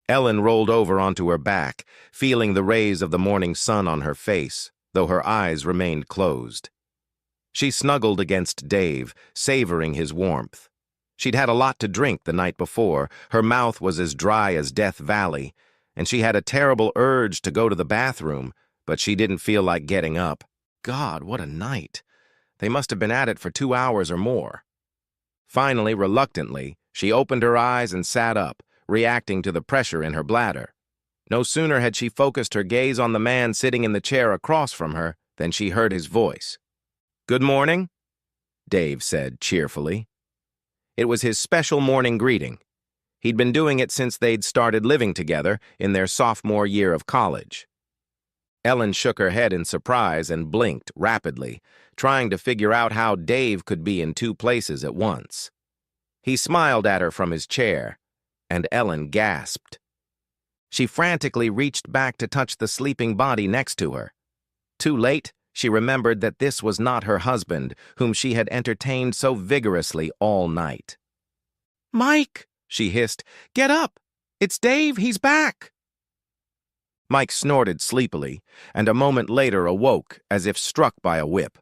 Ellen rolled over onto her back, feeling the rays of the morning sun on her face, though her eyes remained closed. She snuggled against Dave, savoring his warmth. She'd had a lot to drink the night before, her mouth was as dry as Death Valley, and she had a terrible urge to go to the bathroom, but she didn't feel like getting up. God, what a night! They must have been at it for 2 hours or more. Finally, reluctantly, she opened her eyes and sat up, reacting to the pressure in her bladder. No sooner had she focused her gaze on the man sitting in the chair across from her than she heard his voice. "Good morning," Dave said cheerfully. It was his special morning greeting. He'd been doing it since they'd started living together in their sophomore year of college. Ellen shook her head in surprise and blinked rapidly, trying to figure out how Dave could be in 2 places at once. He smiled at her from his chair, and Ellen gasped. She frantically reached back to touch the sleeping body next to her. Too late, she remembered that this was not her husband, whom she had entertained so vigorously all night. "Mike," she hissed, "get up! It's Dave, he's back!" Mike snorted sleepily, and a moment later awoke as if struck by a whip.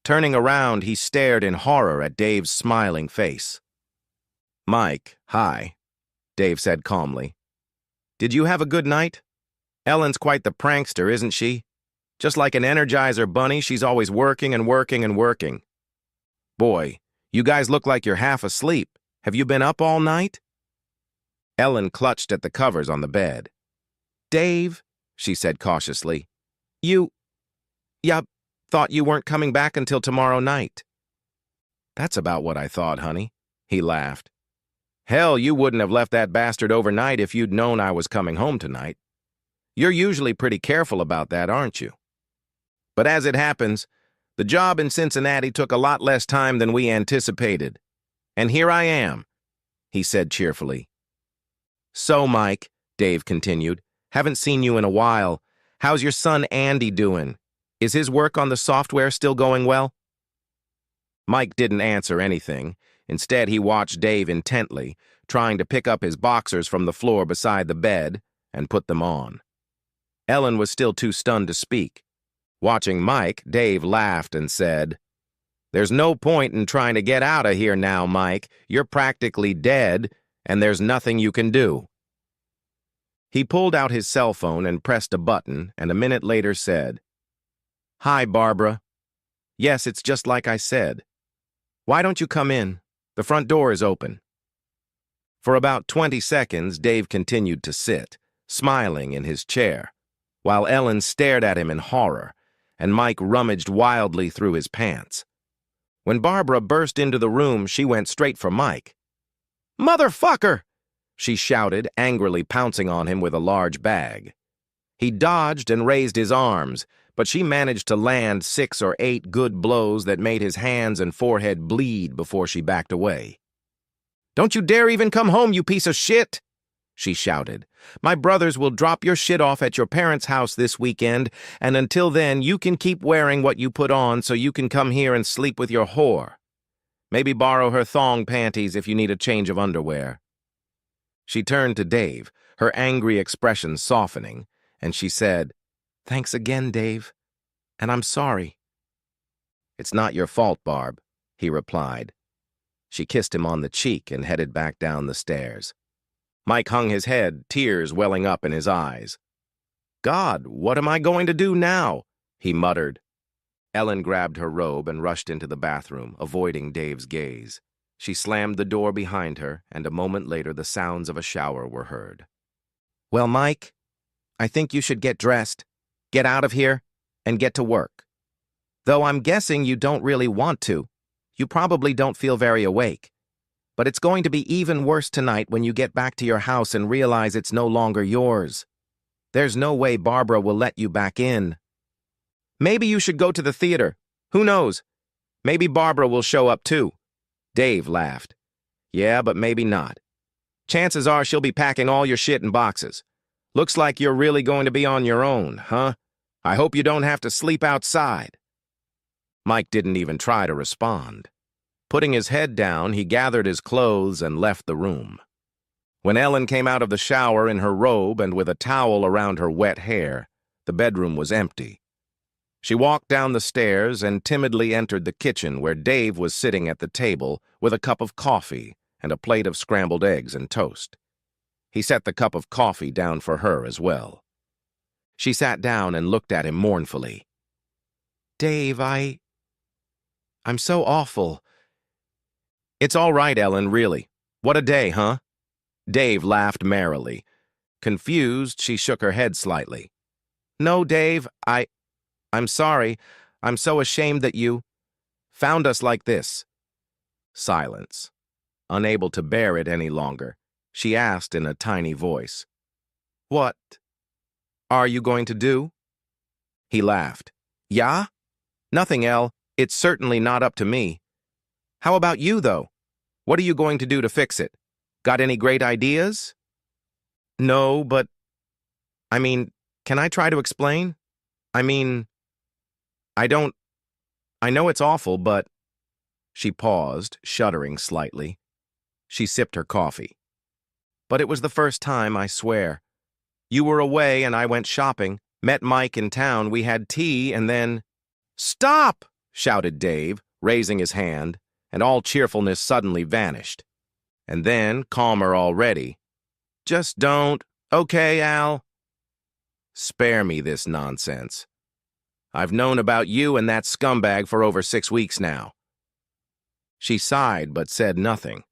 Turning around, he stared in horror at Dave's smiling face. "Mike, hi," Dave said calmly. "Did you have a good night? Ellen's quite the prankster, isn't she? Just like an Energizer bunny, she's always working and working and working. Boy, you guys look like you're half asleep. Have you been up all night?" Ellen clutched at the covers on the bed. "Dave," she said cautiously, thought you weren't coming back until tomorrow night." "That's about what I thought, honey," he laughed. "Hell, you wouldn't have left that bastard overnight if you'd known I was coming home tonight. You're usually pretty careful about that, aren't you? But as it happens, the job in Cincinnati took a lot less time than we anticipated. And here I am," he said cheerfully. "So, Mike," Dave continued, "haven't seen you in a while. How's your son Andy doing? Is his work on the software still going well?" Mike didn't answer anything. Instead, he watched Dave intently, trying to pick up his boxers from the floor beside the bed and put them on. Ellen was still too stunned to speak. Watching Mike, Dave laughed and said, "There's no point in trying to get out of here now, Mike. You're practically dead, and there's nothing you can do." He pulled out his cell phone and pressed a button, and a minute later said, "Hi, Barbara. Yes, it's just like I said. Why don't you come in? The front door is open." For about 20 seconds, Dave continued to sit, smiling in his chair, while Ellen stared at him in horror, and Mike rummaged wildly through his pants. When Barbara burst into the room, she went straight for Mike. "Motherfucker!" she shouted, angrily pouncing on him with a large bag. He dodged and raised his arms, but she managed to land 6 or 8 good blows that made his hands and forehead bleed before she backed away. "Don't you dare even come home, you piece of shit!" she shouted. "My brothers will drop your shit off at your parents' house this weekend, and until then you can keep wearing what you put on so you can come here and sleep with your whore. Maybe borrow her thong panties if you need a change of underwear." She turned to Dave, her angry expression softening, and she said, "Thanks again, Dave, and I'm sorry." "It's not your fault, Barb," he replied. She kissed him on the cheek and headed back down the stairs. Mike hung his head, tears welling up in his eyes. "God, what am I going to do now?" he muttered. Ellen grabbed her robe and rushed into the bathroom, avoiding Dave's gaze. She slammed the door behind her, and a moment later the sounds of a shower were heard. "Well, Mike, I think you should get dressed, get out of here, and get to work. Though I'm guessing you don't really want to. You probably don't feel very awake. But it's going to be even worse tonight when you get back to your house and realize it's no longer yours. There's no way Barbara will let you back in. Maybe you should go to the theater. Who knows? Maybe Barbara will show up too." Dave laughed. "Yeah, but maybe not. Chances are she'll be packing all your shit in boxes. Looks like you're really going to be on your own, huh? I hope you don't have to sleep outside." Mike didn't even try to respond. Putting his head down, he gathered his clothes and left the room. When Ellen came out of the shower in her robe and with a towel around her wet hair, the bedroom was empty. She walked down the stairs and timidly entered the kitchen where Dave was sitting at the table with a cup of coffee and a plate of scrambled eggs and toast. He set the cup of coffee down for her as well. She sat down and looked at him mournfully. "Dave, I'm so awful." "It's all right, Ellen, really. What a day, huh?" Dave laughed merrily. Confused, she shook her head slightly. "No, Dave, I'm sorry. I'm so ashamed that you found us like this." Silence. Unable to bear it any longer, she asked in a tiny voice, "What are you going to do?" He laughed. "Yeah? Nothing, Elle. It's certainly not up to me. How about you, though? What are you going to do to fix it? Got any great ideas?" "No, but... can I try to explain? I know it's awful, but..." She paused, shuddering slightly. She sipped her coffee. "But it was the first time, I swear. You were away and I went shopping, met Mike in town, we had tea, and then..." "Stop!" shouted Dave, raising his hand, and all cheerfulness suddenly vanished. And then, calmer already, "Just don't, okay, Al? Spare me this nonsense. I've known about you and that scumbag for over 6 weeks now." She sighed but said nothing.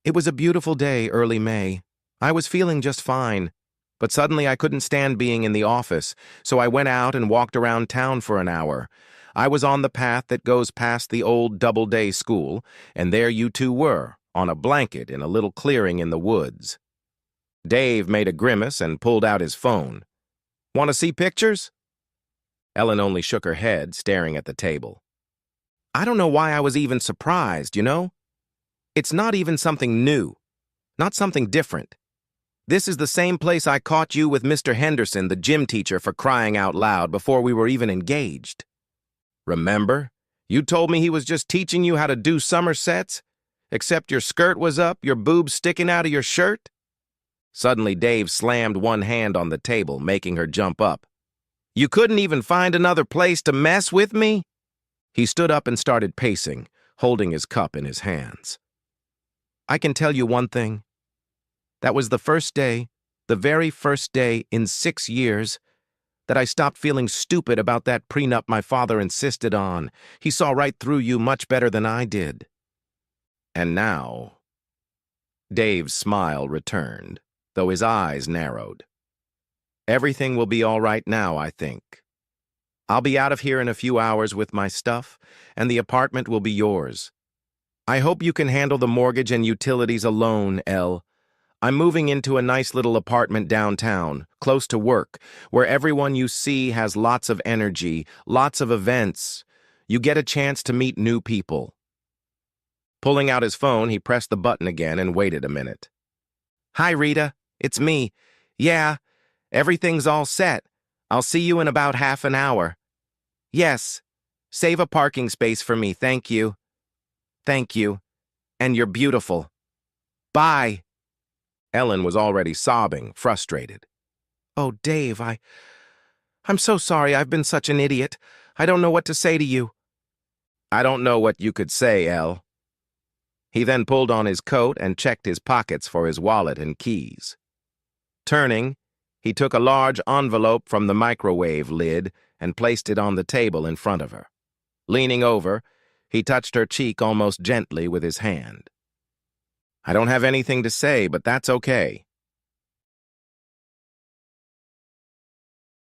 "It was a beautiful day, early May. I was feeling just fine, but suddenly I couldn't stand being in the office, so I went out and walked around town for an hour. I was on the path that goes past the old double-day school, and there you two were, on a blanket in a little clearing in the woods." Dave made a grimace and pulled out his phone. "Want to see pictures?" Ellen only shook her head, staring at the table. "I don't know why I was even surprised, you know? It's not even something new, not something different. This is the same place I caught you with Mr. Henderson, the gym teacher, for crying out loud before we were even engaged. Remember? You told me he was just teaching you how to do somersets, except your skirt was up, your boobs sticking out of your shirt?" Suddenly, Dave slammed one hand on the table, making her jump up. "You couldn't even find another place to mess with me?" He stood up and started pacing, holding his cup in his hands. "I can tell you one thing. That was the first day, the very first day in 6 years, that I stopped feeling stupid about that prenup my father insisted on. He saw right through you much better than I did." And now... Dave's smile returned, though his eyes narrowed. "Everything will be all right now, I think. I'll be out of here in a few hours with my stuff, and the apartment will be yours. I hope you can handle the mortgage and utilities alone, Elle. I'm moving into a nice little apartment downtown, close to work, where everyone you see has lots of energy, lots of events. You get a chance to meet new people." Pulling out his phone, he pressed the button again and waited a minute. "Hi, Rita. It's me. Yeah, everything's all set. I'll see you in about half an hour. Yes, save a parking space for me, thank you. Thank you. And you're beautiful. Bye." Ellen was already sobbing, frustrated. "Oh, Dave, I'm so sorry I've been such an idiot. I don't know what to say to you." "I don't know what you could say, Elle." He then pulled on his coat and checked his pockets for his wallet and keys. Turning, he took a large envelope from the microwave lid and placed it on the table in front of her. Leaning over, he touched her cheek almost gently with his hand. "I don't have anything to say, but that's okay.